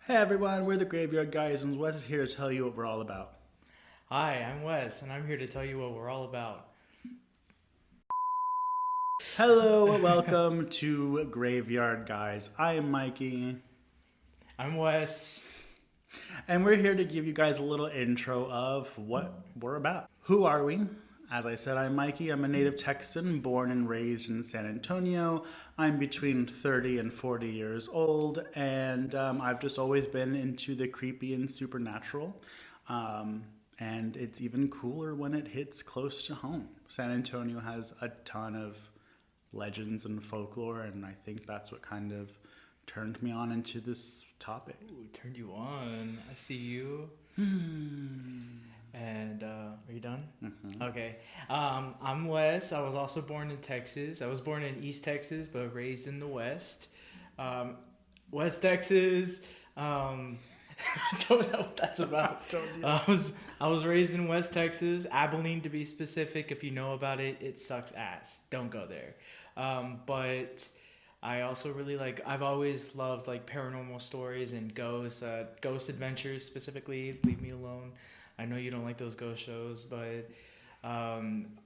Hey everyone, we're the Graveyard Guys, and Wes is here to tell you what we're all about. Hi, I'm Wes, and I'm here to tell you what we're all about. Hello, welcome to Graveyard Guys. I am Mikey, I'm Wes. and we're here to give you guys a little intro of what we're about. Who are we? As I said, I'm Mikey. I'm a native Texan, born and raised in San Antonio. I'm between 30 and 40 years old, and I've just always been into the creepy and supernatural. And it's even cooler when it hits close to home. San Antonio has a ton of legends and folklore, and I think that's what kind of turned me on into this topic. Ooh, turned you on. I see you. And are you done? Okay. I'm Wes. I was also born in Texas. I was born in East Texas, but raised in the West. West Texas. I don't know what that's about. I was raised in West Texas, Abilene to be specific. If you know about it, it sucks ass. Don't go there. But I also really I've always loved paranormal stories and ghost adventures specifically. Leave me alone. I know you don't like those ghost shows, but I'm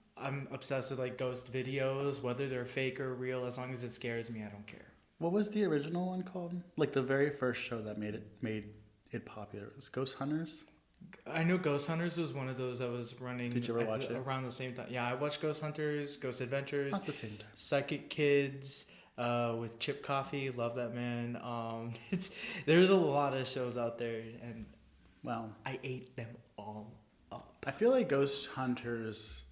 obsessed with ghost videos, whether they're fake or real. As long as it scares me, I don't care. What was the original one called? Like the very first show that made it popular. It was Ghost Hunters? I know Ghost Hunters was one of those that was running. Did you ever watch it? Around the same time? Yeah, I watched Ghost Hunters, Ghost Adventures. Not the same time. Psychic Kids with Chip Coffey. Love that man. There's a lot of shows out there, and I ate them all up. I feel like Ghost Hunters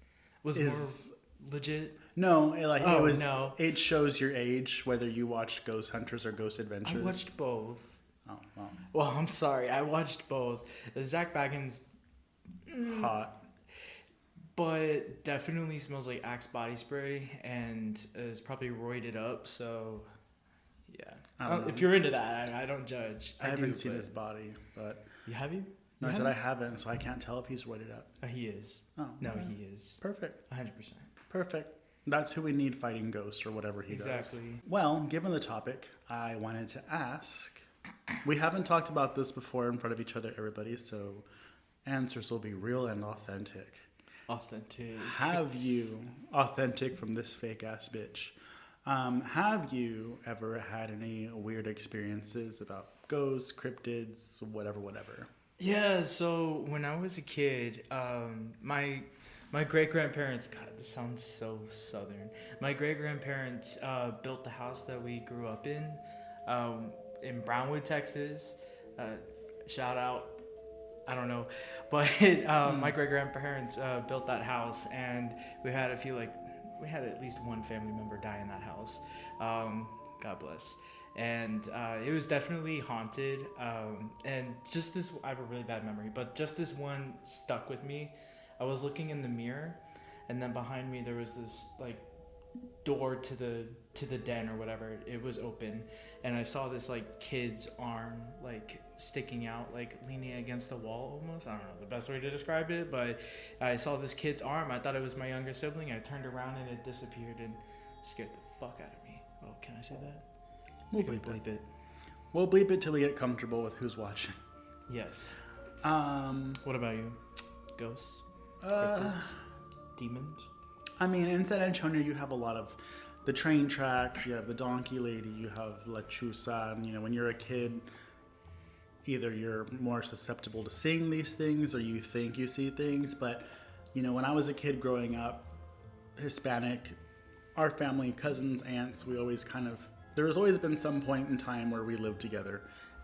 Was more legit. No, it was. No. It shows your age whether you watched Ghost Hunters or Ghost Adventures. I watched both. Oh, well. Well, I'm sorry. I watched both. Zach Baggins. Hot. But definitely smells like Axe body spray and is probably roided up. So, yeah. If you're into that, I don't judge. I haven't seen his body, but Have you? no, I said I haven't, so I can't tell if he's roided up. He is. Oh, No, okay. he is. Perfect. 100%. Perfect. That's who we need fighting ghosts or whatever he does. Exactly. Well, given the topic, I wanted to ask. We haven't talked about this before in front of each other, everybody, so answers will be real and authentic. Authentic. Have you, authentic from this fake ass bitch, have you ever had any weird experiences about ghosts, cryptids, whatever? Yeah, so when I was a kid, my great-grandparents, God, this sounds so southern. My great-grandparents built the house that we grew up in Brownwood, Texas. Shout out, I don't know. But my great-grandparents built that house, and we had at least one family member die in that house. God bless. And it was definitely haunted. And just this, I have a really bad memory, but just this one stuck with me. I was looking in the mirror, and then behind me there was this door to the den or whatever. It was open, and I saw this kid's arm sticking out, leaning against the wall almost. I don't know the best way to describe it, but I saw this kid's arm. I thought it was my younger sibling. I turned around and it disappeared and scared the fuck out of me. Oh, can I say that? We'll bleep it. We'll bleep it till we get comfortable with who's watching. Yes. Um, What about you? Ghosts? Cryptids? Demons? I mean, in San Antonio, you have a lot of the train tracks, you have the donkey lady, you have La Chusa, and, when you're a kid, either you're more susceptible to seeing these things or you think you see things, but, when I was a kid growing up, Hispanic, our family, cousins, aunts, there has always been some point in time where we lived together,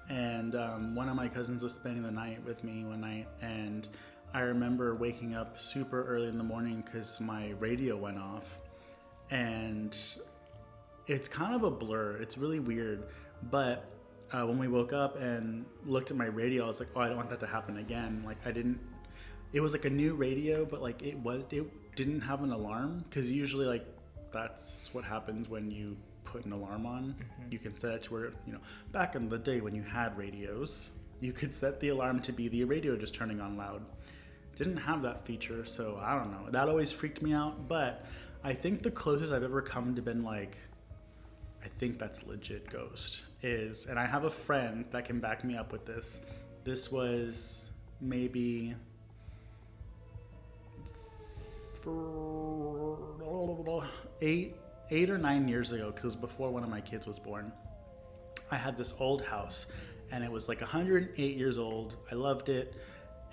and one of my cousins was spending the night with me one night, and I remember waking up super early in the morning because my radio went off, and it's kind of a blur. It's really weird, but when we woke up and looked at my radio, I was like, oh, I don't want that to happen again. It was a new radio, but it didn't have an alarm, because usually that's what happens when you put an alarm on. Mm-hmm. You can set it to where, back in the day when you had radios, you could set the alarm to be the radio just turning on loud. Didn't have that feature, so I don't know. That always freaked me out, but I think the closest I've ever come to been I think that's legit ghost. is, and I have a friend that can back me up with this. This was maybe 8 or 9 years ago, because it was before one of my kids was born. I had this old house, and it was like 108 years old. I loved it,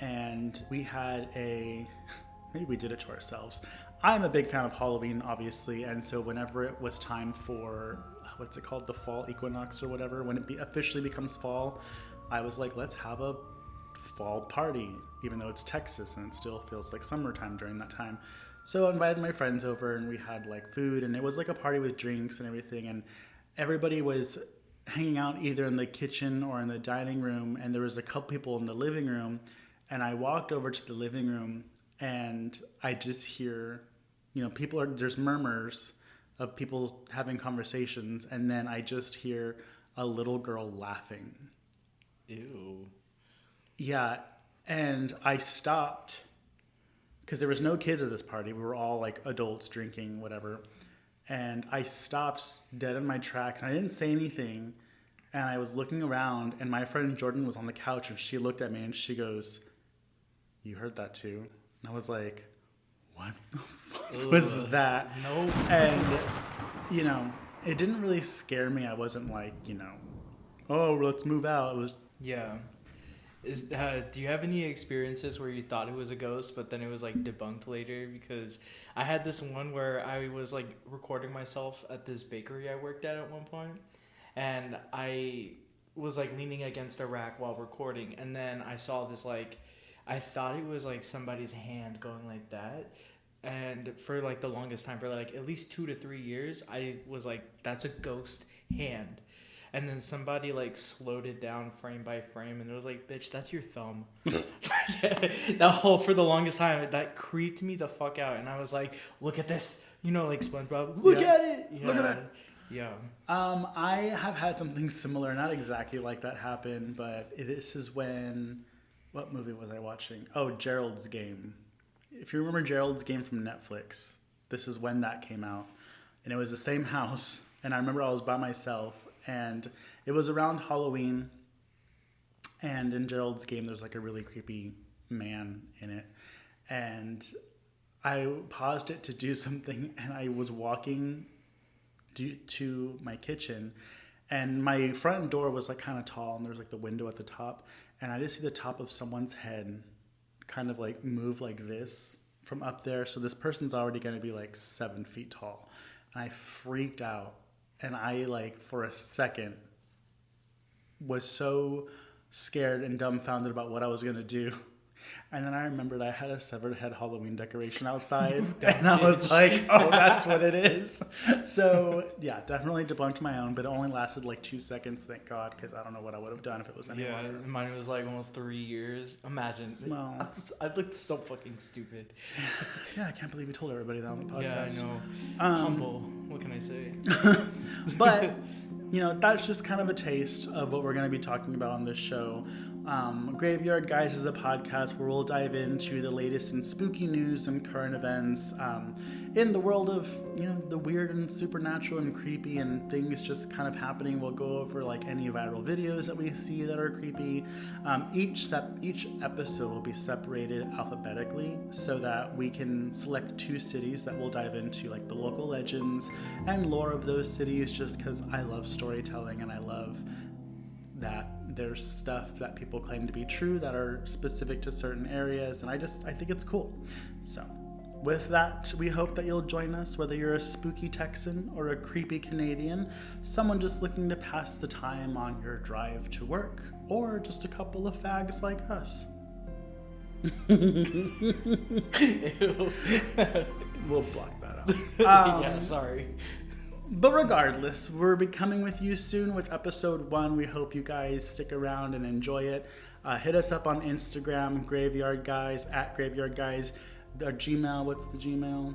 and we had maybe we did it to ourselves. I'm a big fan of Halloween, obviously, and so whenever it was time for, what's it called, the fall equinox or whatever, when it officially becomes fall, I was like, let's have a fall party, even though it's Texas and it still feels like summertime during that time. So I invited my friends over, and we had like food, and it was like a party with drinks and everything, and everybody was hanging out either in the kitchen or in the dining room, and there was a couple people in the living room, and I walked over to the living room, and I just hear, there's murmurs of people having conversations, and then I just hear a little girl laughing. Ew. Yeah, and I stopped because there was no kids at this party. We were all like adults drinking, whatever. And I stopped dead in my tracks, and I didn't say anything. And I was looking around, and my friend Jordan was on the couch, and she looked at me and she goes, "You heard that too?" And I was like, what the fuck was that? No. And, it didn't really scare me. I wasn't like, oh, let's move out. It was... Yeah. Do you have any experiences where you thought it was a ghost, but then it was like debunked later? Because I had this one where I was like recording myself at this bakery I worked at one point, and I was like leaning against a rack while recording, and then I saw this like, I thought it was like somebody's hand going like that. And for like the longest time, for like at least 2 to 3 years, I was like, that's a ghost hand. And then somebody like slowed it down frame by frame, and it was like, bitch, that's your thumb. For the longest time, that creeped me the fuck out. And I was like, look at this, like SpongeBob, look at it. Yeah. Look at it. Yeah. I have had something similar, not exactly like that happen, but this is when, what movie was I watching? Oh, Gerald's Game. If you remember Gerald's Game from Netflix, this is when that came out. And it was the same house. And I remember I was by myself, and it was around Halloween. And in Gerald's Game, there's like a really creepy man in it. And I paused it to do something, and I was walking to my kitchen, and my front door was like kind of tall, and there's like the window at the top, and I just see the top of someone's head kind of like move like this from up there. So this person's already going to be like 7 feet tall. And I freaked out, and I like for a second was so scared and dumbfounded about what I was going to do. And then I remembered I had a severed head Halloween decoration outside, and I was like, oh, that's what it is. So, yeah, definitely debunked my own, but it only lasted like 2 seconds, thank God, because I don't know what I would have done if it was any longer. Yeah, mine was like almost 3 years. Imagine. Well, I looked so fucking stupid. Yeah, I can't believe we told everybody that on the podcast. Yeah, I know. Humble. What can I say? But, that's just kind of a taste of what we're going to be talking about on this show. Graveyard Guys is a podcast where we'll dive into the latest in spooky news and current events in the world of the weird and supernatural and creepy and things just kind of happening. We'll go over like any viral videos that we see that are creepy. Each episode will be separated alphabetically so that we can select 2 cities that we'll dive into, like the local legends and lore of those cities, just because I love storytelling and I love that there's stuff that people claim to be true that are specific to certain areas, and I think it's cool. So with that, we hope that you'll join us, whether you're a spooky Texan or a creepy Canadian, someone just looking to pass the time on your drive to work, or just a couple of fags like us. Ew. We'll block that out. Yeah, sorry. But regardless, we'll be coming with you soon with episode 1. We hope you guys stick around and enjoy it. Hit us up on Instagram, Graveyard Guys, at Graveyard Guys. Our Gmail, what's the Gmail?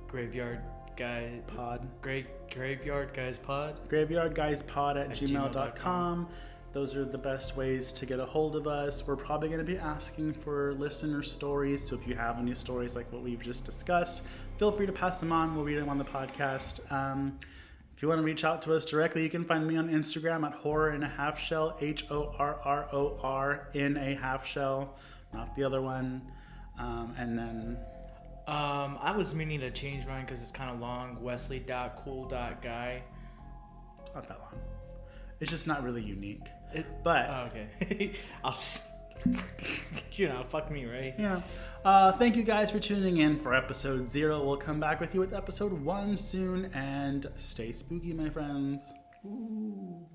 Graveyard Guy Pod. Graveyard Guys Pod. Graveyard Guys Pod at gmail.com. Those are the best ways to get a hold of us. We're probably going to be asking for listener stories, so if you have any stories like what we've just discussed, feel free to pass them on. We'll read them on the podcast. If you want to reach out to us directly, you can find me on Instagram at horror in a half shell, HORROR in a half shell, not the other one. And then I was meaning to change mine because it's kind of long. Wesley.cool.guy. it's not that long. It's just not really unique. Oh, okay. Fuck me, right? Yeah. Thank you guys for tuning in for episode 0. We'll come back with you with episode 1 soon, and stay spooky, my friends. Ooh.